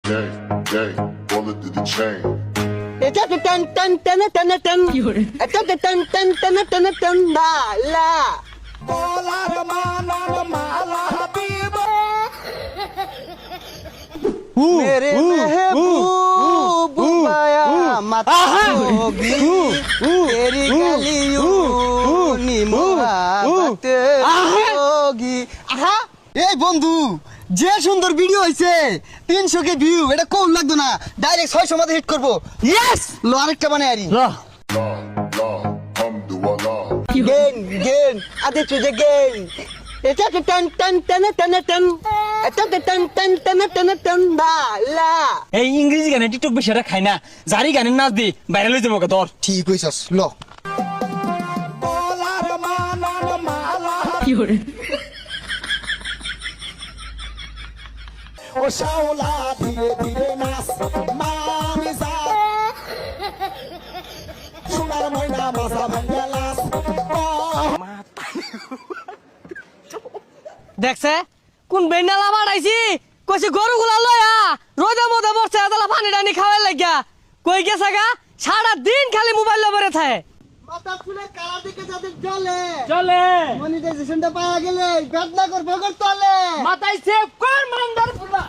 gang, bullet to the chain. এটা তো টান টান টান টান টান এটা তো টান টান টান টান টান বালা मेरे महबूब बाया मत होगी तेरी गलियों नी मोहब्बत होगी আহা এই বন্ধু যে সুন্দর ভিডিও হইছে 300 কে ভিউ এটা কম লাগতো না ডাইরেক্ট 600 মধ্যে হিট করব ইয়েস লো আরেকটা বানাই আরি La, hamdulillah. গেন আদে তুই গেন এটা তো টান টান টান টান টান এটা তো টান টান টান টান টান বালা এই ইংরেজি গানে টিকটক বেশি এটা খাই না জারি গানের নাচ দি ভাইরাল হয়ে যাবো ধর ঠিক কইছস ল ও শাওলা ধীরে ধীরে নাচ মামি যা সোনার ময়না মাথা ভাঙ্গা লাস দেখছে কোন বেনালা বাড়াইছি কইছে গরু গুলা লয়া রোদে মধ্যে বসছে এতলা পানি টানি খাওয়ার লাগিয়া কই গেছে গা সারা দিন খালি মোবাইল লবরে থাকে মাথা ফুলে কালা দিকে যাদের জ্বলে চলে মনিটাইজেশনটা পাওয়া গেলে বেদনা করবো তলে মাথায় সেভ কর মান্দার ফুলা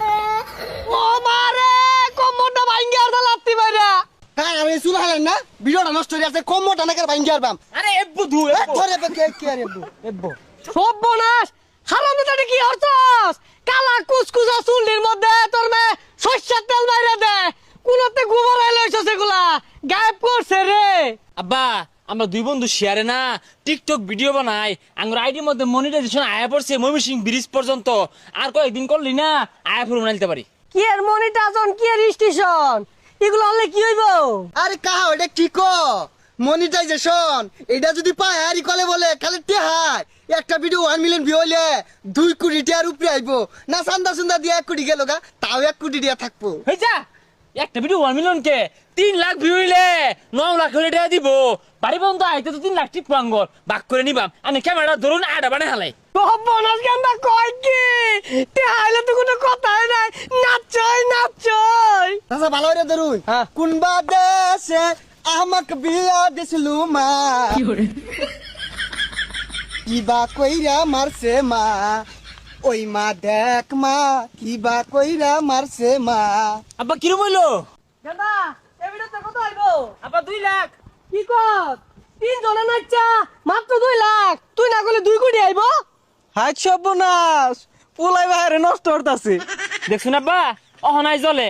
ও মারে কোমরটা ভাঙ্গি আর লাত্তি বাইরা হ্যাঁ আমি চুল হালেন না ভিডিওটা নষ্ট হয়ে আছে কম মোটা নাকের ভাঙ্গি আর বাম আরে এবু ধু ধরে কে আরে এবো সব বনাস হারামে তাতে কি হরছস কালা কুচকুচা চুলটির মধ্যে তোর মে সরষের তেল মাইরা দে কোনতে গোবর আইলে হইছস এগুলা গায়েব করছে রে আব্বা আমরা দুই বন্ধু শেয়ারে না টিকটক ভিডিও বানাই আঙ্গুর আইডির মধ্যে মনিটাইজেশন আয়া পড়ছে ময়মনসিং ব্রিজ পর্যন্ত আর কয়েকদিন করলি না আয়া ফুল বানাইতে পারি কি এর মনিটাইজেশন কি এর স্টেশন এগুলো হলে কি হইব আরে কাহা এটা কি কো মনিটাইজেশন এটা যদি পায় আরি কলে বলে খালি টেহাই একটা ভিডিও 1 মিলিয়ন ভিউ হইলে 2 কোটি টাকার উপরে আইবো না সান্দা সুন্দা দিয়ে 1 কোটি গেল গা তাও 1 কোটি দিয়া থাকবো হইছা একটা ভিডিও 1 মিলিয়ন কে 3 লাখ ভিউ হইলে 9 লাখ হইলে টাকা দিব বাড়ি বন্ধ আইতে তো 3 লাখ টিপ পাঙ্গর বাক করে নিবাম আমি ক্যামেরা ধরুন আডা বানাই হালাই সব বনাস গান্দা কয় কি তে আইলে তো কোনো কথাই নাই নাচই আচ্ছা ভালো করে ধরুন হ্যাঁ। কোনবা দেশে আমাক বিয়া দিছলু মা কিবা কইরা মারছে মা ওই মা দেখ মা কিবা কইরা মারছে মা আব্বা কিরম হইলো গান্দা এই ভিডিওতে কত হইব আব্বা 2 লাখ কি কর 3 জনে নাচা মাত্র 2 লাখ তুই না কইলে 2 কোটি আইব হাই সর্বনাশ পোলাই বাইরে নষ্ট হতাছে দেখছেন আব্বা অহনাই জলে